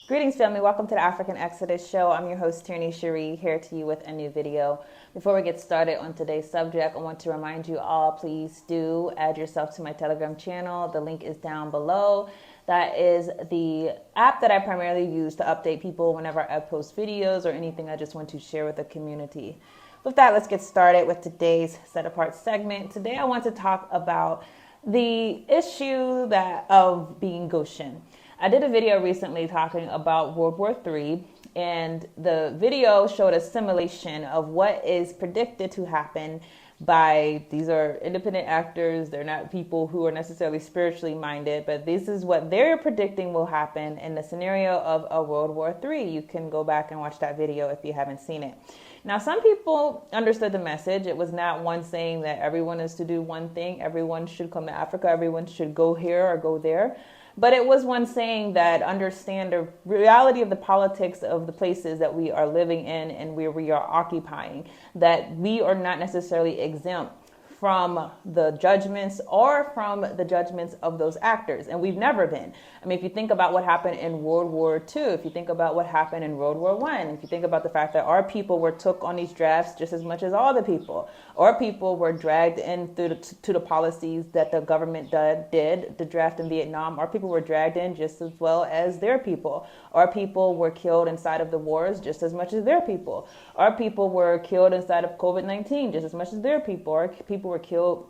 Greetings, family. Welcome to the African Exodus show. I'm your host, Tierney Cherie, here to you with a new video. Before we get started on today's subject, I want to remind you all, please do add yourself to my Telegram channel. The link is down below. That is the app that I primarily use to update people whenever I post videos or anything I just want to share with the community. With that, let's get started with today's Set Apart segment. Today, I want to talk about the issue of being Goshen. I did a video recently talking about World War III, and the video showed a simulation of what is predicted to happen by, these are independent actors, they're not people who are necessarily spiritually minded, but this is what they're predicting will happen in the scenario of a World War III. You can go back and watch that video if you haven't seen it. Now, some people understood the message. It was not one saying that everyone is to do one thing, everyone should come to Africa, everyone should go here or go there. But it was one saying that understand the reality of the politics of the places that we are living in and where we are occupying, that we are not necessarily exempt from the judgments or from the judgments of those actors. And we've never been. I mean, if you think about what happened in World War II, if you think about what happened in World War I, if you think about the fact that our people were took on these drafts just as much as all the people, our people were dragged in to the policies that the government did, the draft in Vietnam, our people were dragged in just as well as their people. Our people were killed inside of the wars just as much as their people. Our people were killed inside of COVID-19 just as much as their people. Our people were killed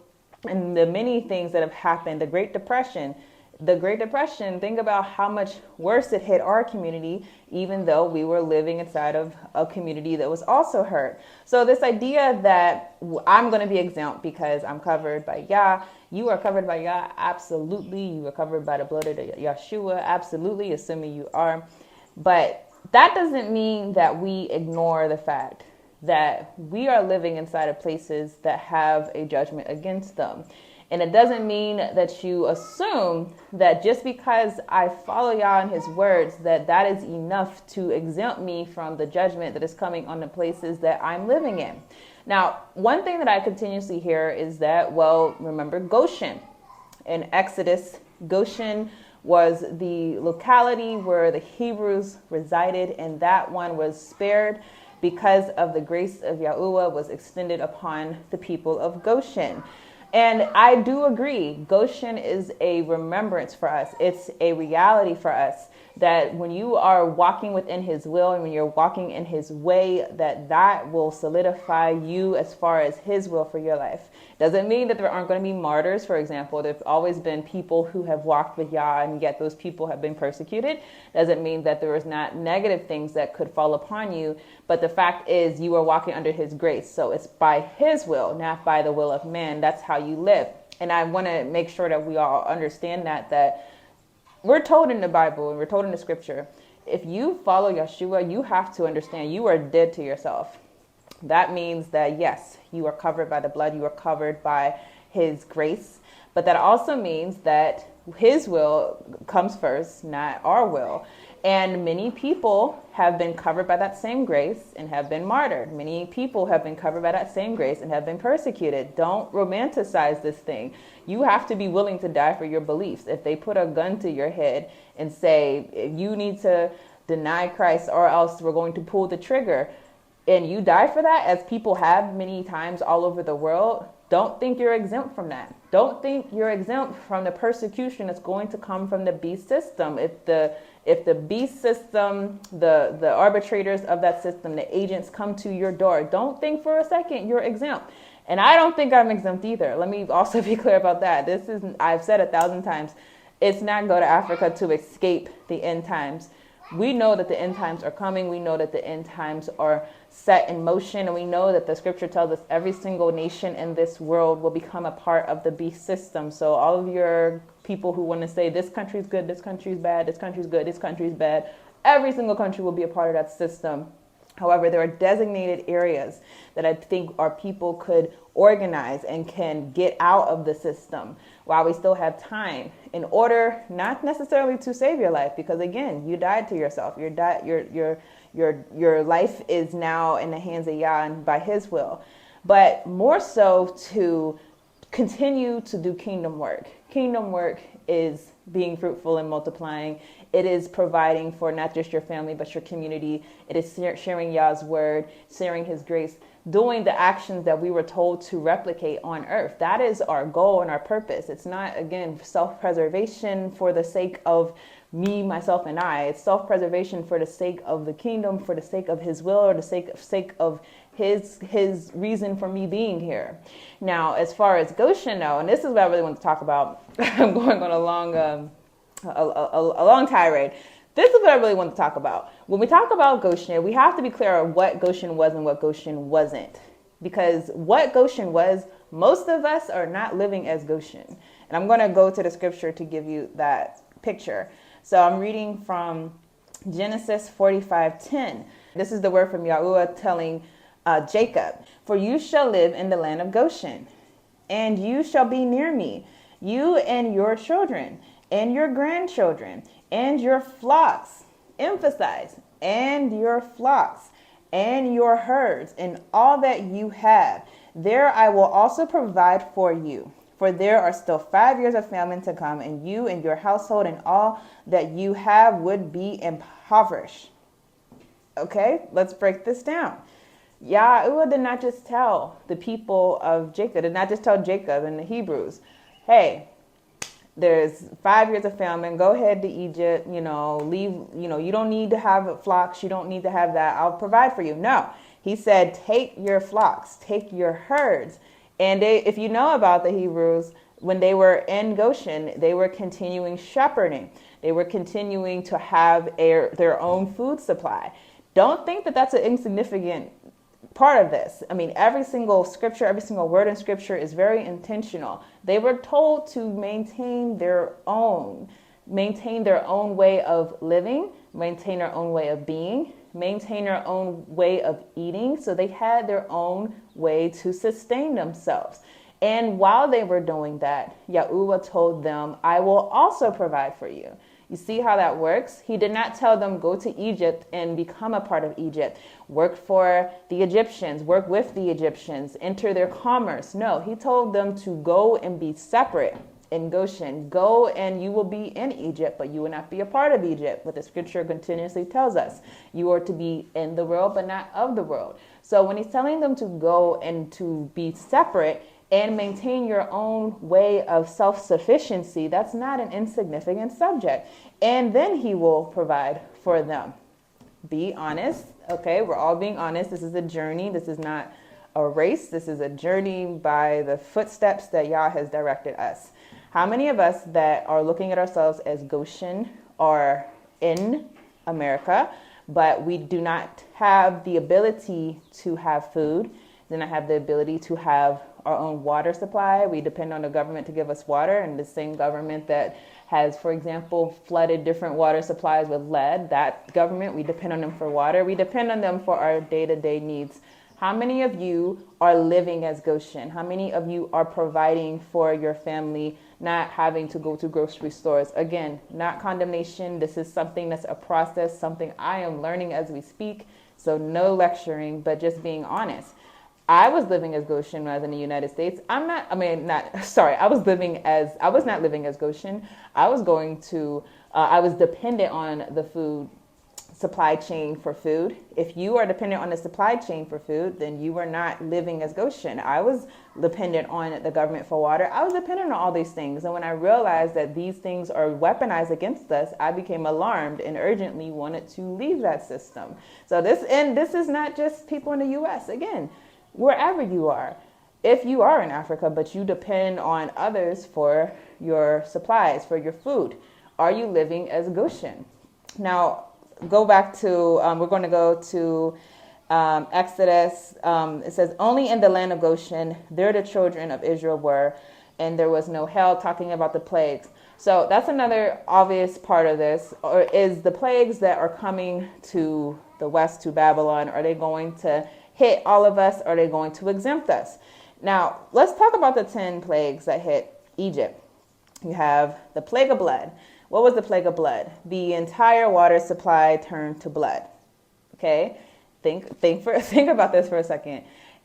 in the many things that have happened. The Great Depression, think about how much worse it hit our community, even though we were living inside of a community that was also hurt. So this idea that I'm going to be exempt because I'm covered by Yah, you are covered by Yah, absolutely. You are covered by the blood of Yeshua, absolutely, assuming you are. But that doesn't mean that we ignore the fact that we are living inside of places that have a judgment against them. And it doesn't mean that you assume that just because I follow Yah and his words, that is enough to exempt me from the judgment that is coming on the places that I'm living in. Now, one thing that I continuously hear is that, well, remember Goshen. In Exodus, Goshen was the locality where the Hebrews resided, and that one was spared because of the grace of Yahuwah was extended upon the people of Goshen. And I do agree, Goshen is a remembrance for us. It's a reality for us that when you are walking within his will and when you're walking in his way, that will solidify you as far as his will for your life. Doesn't mean that there aren't going to be martyrs. For example, there's always been people who have walked with Yah and yet those people have been persecuted. Doesn't mean that there is not negative things that could fall upon you. But the fact is you are walking under his grace. So it's by his will, not by the will of man. That's how you live. And I want to make sure that we all understand that we're told in the Bible and we're told in the scripture, if you follow Yeshua, you have to understand you are dead to yourself. That means that, yes, you are covered by the blood. You are covered by his grace. But that also means that his will comes first, not our will. And many people have been covered by that same grace and have been martyred. Many people have been covered by that same grace and have been persecuted. Don't romanticize this thing. You have to be willing to die for your beliefs. If they put a gun to your head and say, you need to deny Christ or else we're going to pull the trigger, and you die for that, as people have many times all over the world, don't think you're exempt from that. Don't think you're exempt from the persecution that's going to come from the beast system. If the beast system, the arbitrators of that system, the agents come to your door, don't think for a second you're exempt. And I don't think I'm exempt either. Let me also be clear about that. I've said 1,000 times, it's not go to Africa to escape the end times. We know that the end times are coming. We know that the end times are set in motion. And we know that the scripture tells us every single nation in this world will become a part of the beast system. So all of your people who want to say this country's good, this country's bad, this country's good, this country's bad, every single country will be a part of that system. However, there are designated areas that I think our people could organize and can get out of the system while we still have time, in order not necessarily to save your life, because again, you died to yourself. Your life is now in the hands of Yah and by his will, but more so to continue to do kingdom work. Kingdom work is being fruitful and multiplying. It is providing for not just your family, but your community. It is sharing Yah's word, sharing his grace, doing the actions that we were told to replicate on earth. That is our goal and our purpose. It's not, again, self-preservation for the sake of me, myself, and I. It's self-preservation for the sake of the kingdom, for the sake of his will, or the sake of his reason for me being here. Now, as far as Goshen, though, and this is what I really want to talk about. I'm going on a long tirade. This is what I really want to talk about. When we talk about Goshen, we have to be clear on what Goshen was and what Goshen wasn't. Because what Goshen was, most of us are not living as Goshen. And I'm going to go to the scripture to give you that picture. So I'm reading from Genesis 45:10. This is the word from Yahuwah telling Jacob, "For you shall live in the land of Goshen, and you shall be near me, you and your children, and your grandchildren, and your flocks," emphasize, "and your flocks, and your herds, and all that you have. There I will also provide for you. For there are still 5 years of famine to come, and you and your household and all that you have would be impoverished." Okay, let's break this down. Yahweh did not just tell the people of Jacob, did not just tell Jacob and the Hebrews, hey, there's 5 years of famine, go ahead to Egypt, leave, you don't need to have flocks, you don't need to have that, I'll provide for you. No, he said, take your flocks, take your herds. And if you know about the Hebrews, when they were in Goshen, they were continuing shepherding. They were continuing to have their own food supply. Don't think that that's an insignificant part of this. I mean, every single scripture, every single word in scripture is very intentional. They were told to maintain their own way of living, maintain their own way of being, maintain their own way of eating. So they had their own way to sustain themselves. And while they were doing that, Yahuwah told them, I will also provide for you. You see how that works? He did not tell them, go to Egypt and become a part of Egypt. Work for the Egyptians, work with the Egyptians, enter their commerce. No, he told them to go and be separate in Goshen. Go and you will be in Egypt, but you will not be a part of Egypt. But the scripture continuously tells us you are to be in the world, but not of the world. So when he's telling them to go and to be separate and maintain your own way of self-sufficiency, that's not an insignificant subject. And then he will provide for them. Be honest. Okay, we're all being honest. This is a journey. This is not a race. This is a journey by the footsteps that Yah has directed us. How many of us that are looking at ourselves as Goshen are in America, but we do not have the ability to have food, do not have the ability to have our own water supply? We depend on the government to give us water, and the same government that has, for example, flooded different water supplies with lead, that government, we depend on them for water. We depend on them for our day-to-day needs. How many of you are living as Goshen? How many of you are providing for your family, not having to go to grocery stores? Again, not condemnation. This is something that's a process, something I am learning as we speak. So no lecturing, but just being honest. I was living as Goshen when I was in the United States. I was not living as Goshen. I was dependent on the food supply chain for food. If you are dependent on the supply chain for food, then you are not living as Goshen. I was dependent on the government for water. I was dependent on all these things. And when I realized that these things are weaponized against us, I became alarmed and urgently wanted to leave that system. So this is not just people in the U.S. Again, wherever you are, if you are in Africa, but you depend on others for your supplies, for your food, are you living as Goshen? Now, go back to, we're going to go to Exodus. It says, only in the land of Goshen, there the children of Israel were, and there was no hail, talking about the plagues. So that's another obvious part of this, or is the plagues that are coming to the west, to Babylon, are they going to hit all of us? Or are they going to exempt us? Now, let's talk about the 10 plagues that hit Egypt. You have the plague of blood. What was the plague of blood? The entire water supply turned to blood. Okay, think about this for a second.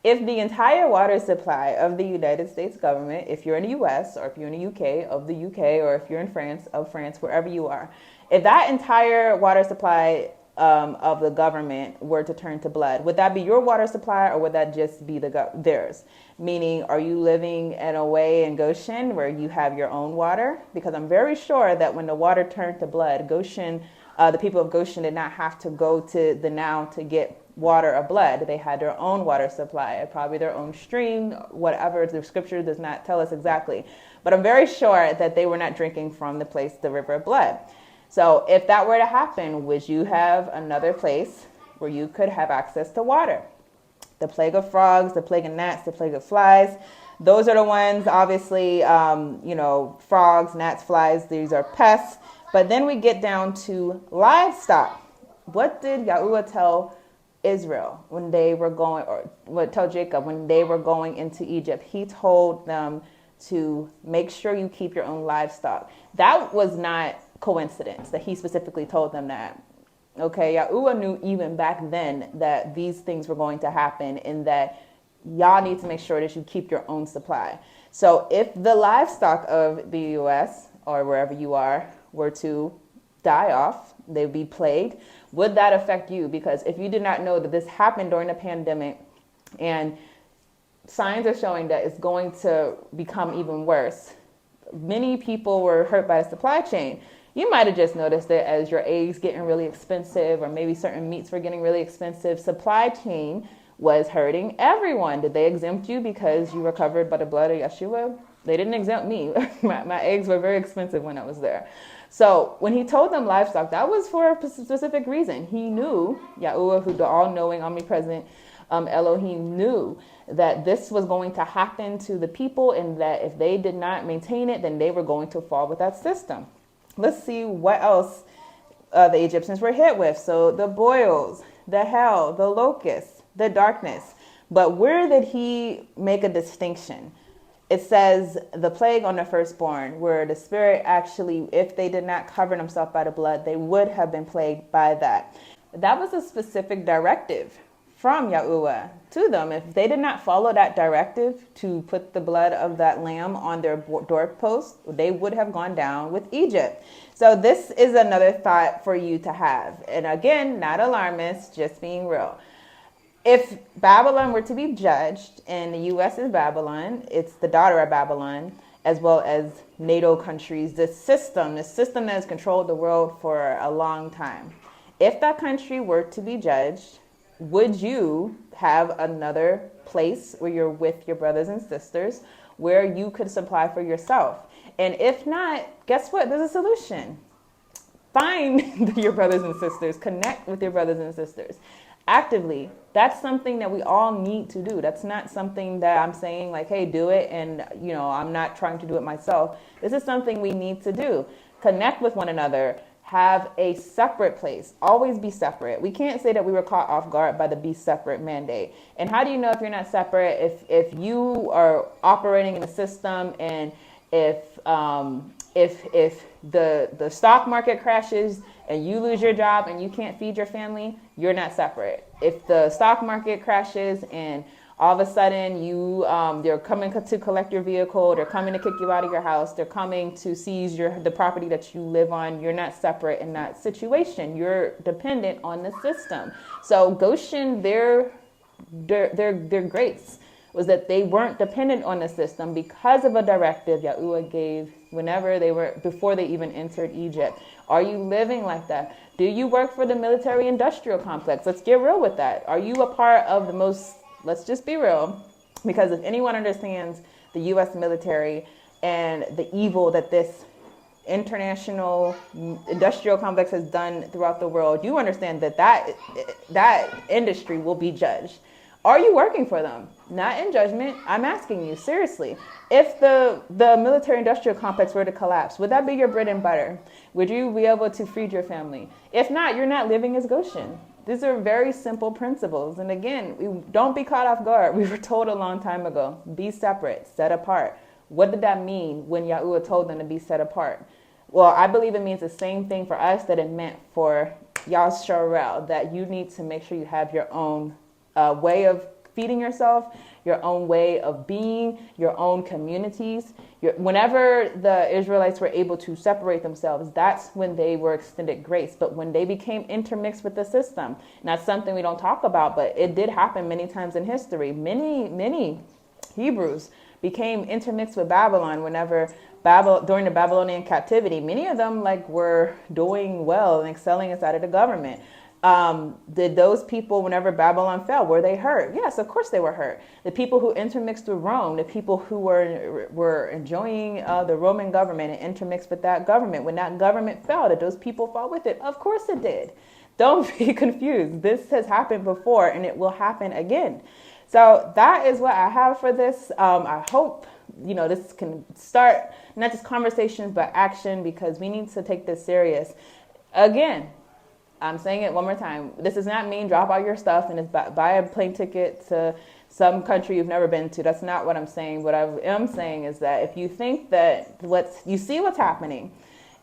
If the entire water supply of the United States government, if you're in the US or if you're in the UK, of the UK, or if you're in France, of France, wherever you are, if that entire water supply of the government were to turn to blood, would that be your water supply or would that just be theirs? Meaning, are you living in a way in Goshen where you have your own water? Because I'm very sure that when the water turned to blood, Goshen, the people of Goshen did not have to go to the Nile to get water or blood. They had their own water supply, probably their own stream, whatever. The scripture does not tell us exactly. But I'm very sure that they were not drinking from the place, the river of blood. So if that were to happen, would you have another place where you could have access to water? The plague of frogs, the plague of gnats, the plague of flies. Those are the ones, obviously, frogs, gnats, flies, these are pests. But then we get down to livestock. What did Yahuwah tell Israel when they were going, or what tell Jacob when they were going into Egypt? He told them to make sure you keep your own livestock. That was not coincidence that he specifically told them that. Okay, Yahuwah knew even back then that these things were going to happen and that y'all need to make sure that you keep your own supply. So if the livestock of the US or wherever you are were to die off, they'd be plagued, would that affect you? Because if you did not know that this happened during the pandemic and signs are showing that it's going to become even worse, many people were hurt by the supply chain. You might have just noticed it as your eggs getting really expensive, or maybe certain meats were getting really expensive. Supply chain was hurting everyone. Did they exempt you because you were covered by the blood of Yeshua? They didn't exempt me. My eggs were very expensive when I was there. So when he told them livestock, that was for a specific reason. He knew, Yahuwah, who the all-knowing, omnipresent Elohim, knew that this was going to happen to the people and that if they did not maintain it, then they were going to fall with that system. Let's see what else the Egyptians were hit with. So the boils, the hail, the locusts, the darkness. But where did he make a distinction? It says the plague on the firstborn, where the spirit actually, if they did not cover themselves by the blood, they would have been plagued by that. That was a specific directive from Yahuwah to them. If they did not follow that directive to put the blood of that lamb on their doorpost, they would have gone down with Egypt. So this is another thought for you to have. And again, not alarmist, just being real. If Babylon were to be judged, and the U.S. is Babylon, it's the daughter of Babylon, as well as NATO countries, the system that has controlled the world for a long time. If that country were to be judged, would you have another place where you're with your brothers and sisters where you could supply for yourself? And if not, guess what? There's a solution. Find your brothers and sisters. Connect with your brothers and sisters actively. That's something that we all need to do. That's not something that I'm saying like, hey, do it. And, I'm not trying to do it myself. This is something we need to do. Connect with one another. Have a separate place. Always be separate. We can't say that we were caught off guard by the be separate mandate. And how do you know if you're not separate? If you are operating in a system, and if the stock market crashes and you lose your job and you can't feed your family, you're not separate. If the stock market crashes and all of a sudden they're coming to collect your vehicle, they're coming to kick you out of your house, they're coming to seize the property that you live on, you're not separate in that situation. You're dependent on the system. So Goshen, their grace was that they weren't dependent on the system because of a directive Yahuwah gave before they even entered Egypt. Are you living like that? Do you work for the military industrial complex? Let's get real with that. Are you a part of let's just be real, because if anyone understands the U.S. military and the evil that this international industrial complex has done throughout the world, you understand that industry will be judged. Are you working for them? Not in judgment. I'm asking you, seriously. If the military industrial complex were to collapse, would that be your bread and butter? Would you be able to feed your family? If not, you're not living as Goshen. These are very simple principles. And again, don't be caught off guard. We were told a long time ago, be separate, set apart. What did that mean when Yahuwah told them to be set apart? Well, I believe it means the same thing for us that it meant for Yasharel, that you need to make sure you have your own way of feeding yourself, your own way of being, your own communities. Whenever the Israelites were able to separate themselves, that's when they were extended grace. But when they became intermixed with the system, and that's something we don't talk about, but it did happen many times in history. Many Hebrews became intermixed with Babylon during the Babylonian captivity. Many of them were doing well and excelling inside of the government. Did those people, whenever Babylon fell, were they hurt? Yes, of course they were hurt. The people who intermixed with Rome, the people who were enjoying the Roman government and intermixed with that government, when that government fell, did those people fall with it? Of course it did. Don't be confused. This has happened before and it will happen again. So that is what I have for this. I hope this can start not just conversations but action, because we need to take this serious. Again, I'm saying it one more time. This does not mean drop all your stuff and buy a plane ticket to some country you've never been to. That's not what I'm saying. What I am saying is that if you think that you see what's happening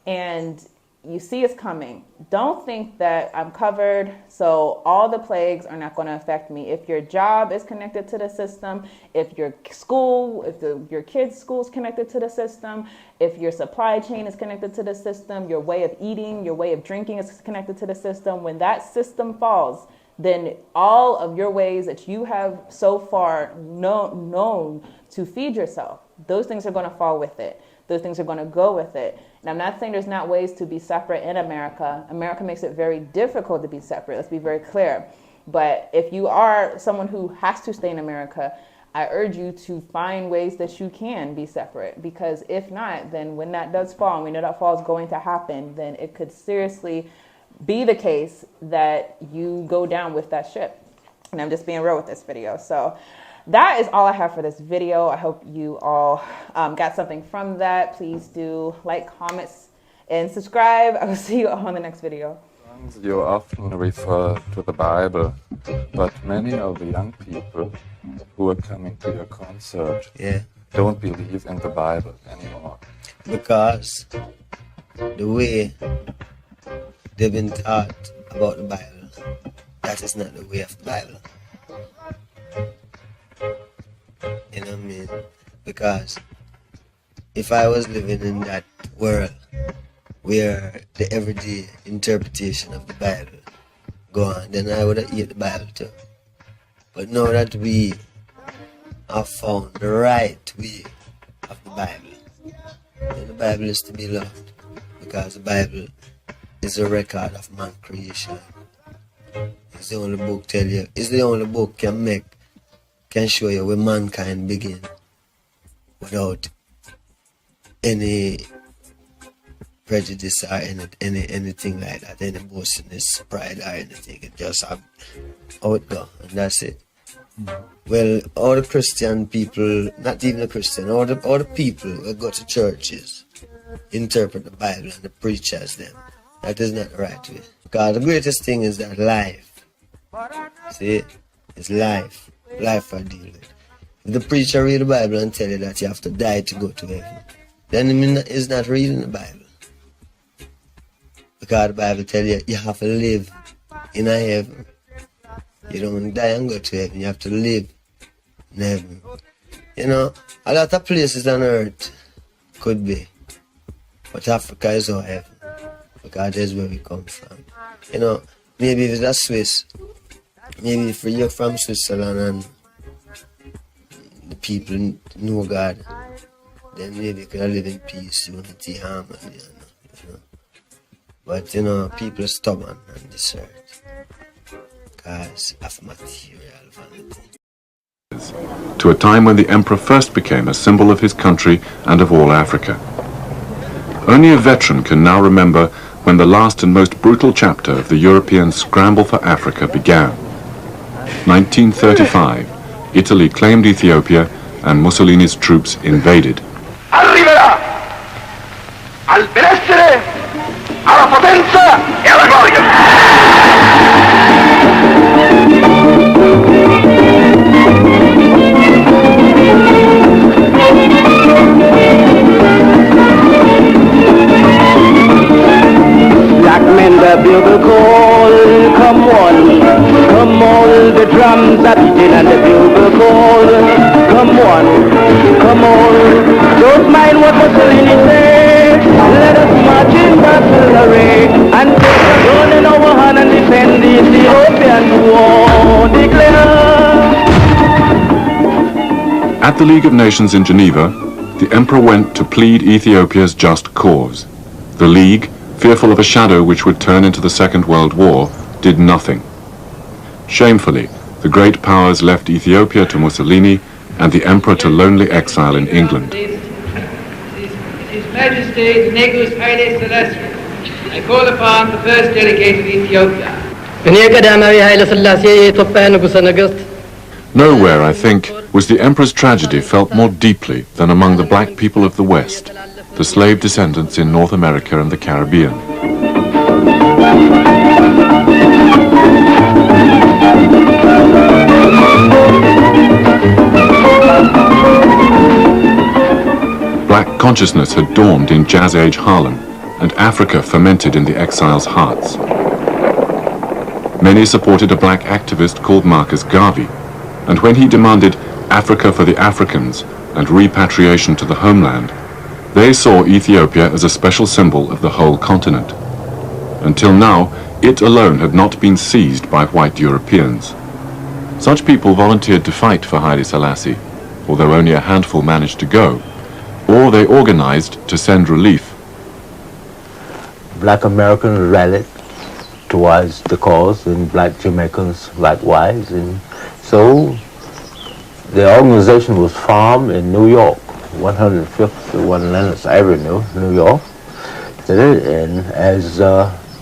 and you see it's coming, don't think that I'm covered, so all the plagues are not going to affect me. If your job is connected to the system, if your school, your kids' school is connected to the system, if your supply chain is connected to the system, your way of eating, your way of drinking is connected to the system, when that system falls, then all of your ways that you have so far known to feed yourself, those things are going to fall with it. Those things are going to go with it. And I'm not saying there's not ways to be separate in America. America makes it very difficult to be separate. Let's be very clear. But if you are someone who has to stay in America, I urge you to find ways that you can be separate. Because if not, then when that does fall, and we know that fall is going to happen, then it could seriously be the case that you go down with that ship. And I'm just being real with this video. So that is all I have for this video. I hope you all got something from that. Please do like, comments, and subscribe. I will see you all in the next video. You often refer to the Bible, but many of the young people who are coming to your concert don't believe in the Bible anymore. Because the way they've been taught about the Bible, that is not the way of the Bible. You know what I mean? Because if I was living in that world where the everyday interpretation of the Bible go on, then I would have eaten the Bible too. But now that we have found the right way of the Bible, then the Bible is to be loved, because the Bible is a record of man's creation. It's the only book can show you where mankind began without any prejudice or anything like that, any boastfulness, pride or anything. It just have how it go, and that's it. Well, all the Christian people, not even the Christian, all the people who go to churches interpret the Bible and the preachers them. That is not the right way. Because the greatest thing is that life. See, it's life. Life I deal with. If the preacher read the Bible and tell you that you have to die to go to heaven, then he's not reading the Bible. Because the Bible tells you you have to live in a heaven. You don't die and go to heaven, you have to live in heaven. You know, a lot of places on earth could be, but Africa is our heaven, because that's where we come from. You know, maybe if it's Swiss, maybe if you're from Switzerland and the people know God, then maybe you can live in peace, unity, harmony, you know. But you know, people are stubborn on this earth because of material vanity. To a time when the emperor first became a symbol of his country and of all Africa. Only a veteran can now remember when the last and most brutal chapter of the European scramble for Africa began. 1935, Italy claimed Ethiopia and Mussolini's troops invaded. Arriverà al benessere, alla potenza e alla gloria. Black men that build a call, come on, all, the drums are beating and the bugle call. Come on, don't mind what Mussolini says. Let us march in battle array and take a gun in our hand and defend the Ethiopian war. Declare. At the League of Nations in Geneva, the Emperor went to plead Ethiopia's just cause. The League, fearful of a shadow which would turn into the Second World War, did nothing. Shamefully, the great powers left Ethiopia to Mussolini and the Emperor to lonely exile in England. His Majesty Negus Haile Selassie, I call upon the first delegate of Ethiopia. Nowhere, I think, was the Emperor's tragedy felt more deeply than among the black people of the West, the slave descendants in North America and the Caribbean. Black consciousness had dawned in Jazz Age Harlem, and Africa fermented in the exiles' hearts. Many supported a black activist called Marcus Garvey, and when he demanded Africa for the Africans and repatriation to the homeland, they saw Ethiopia as a special symbol of the whole continent. Until now, it alone had not been seized by white Europeans. Such people volunteered to fight for Haile Selassie, although only a handful managed to go, or they organized to send relief. Black Americans rallied towards the cause, and black Jamaicans likewise, and so the organization was formed in New York, 105th to 1 Lennox Avenue, New York, and as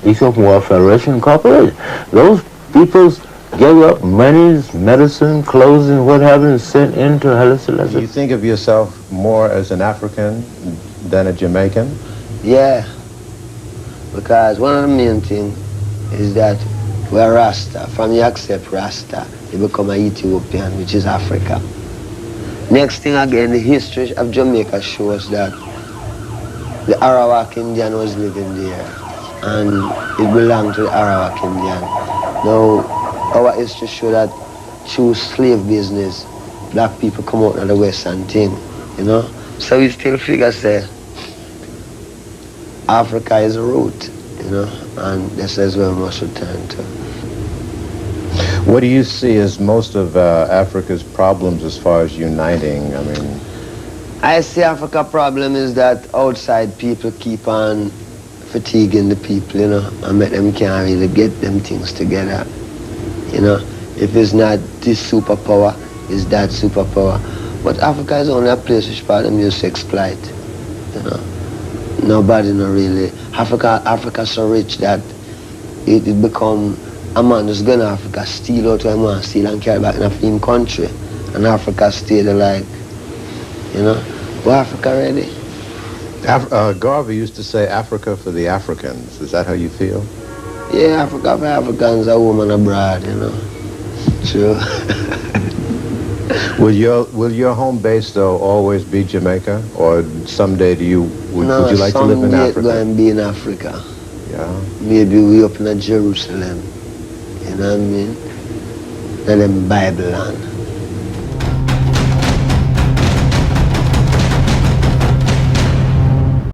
Ethiopian World Federation Incorporated. Those people gave up monies, medicine, clothes, and what have you, and sent into Haile Selassie. Do you think of yourself more as an African than a Jamaican? Yeah, because one of the main things is that we're Rasta. From you accept Rasta, you become an Ethiopian, which is Africa. Next thing again, the history of Jamaica shows that the Arawak Indian was living there, and it belonged to the Arawak Indian. Now, our history shows that through slave business, black people come out of the Western thing, you know? So we still figure, say, Africa is a root, you know, and this is where we must return to. What do you see as most of Africa's problems as far as uniting? I mean, I see Africa's problem is that outside people keep on fatiguing the people, you know, and make them can't really get them things together. You know, if it's not this superpower, it's that superpower. But Africa is only a place which part of them used to exploit, you know. Nobody no really. Africa's so rich that it become a man just go to Africa, steal out what he wants, steal and carry back in a film country. And Africa stay there like, you know, well, Africa ready. Garvey used to say Africa for the Africans. Is that how you feel? Yeah, Africa for Africans, a woman abroad, you know. True. Will your home base though always be Jamaica, or someday would you like to live in Africa? No, someday going to be in Africa. Yeah. Maybe we up in Jerusalem. You know what I mean? And then Bible land.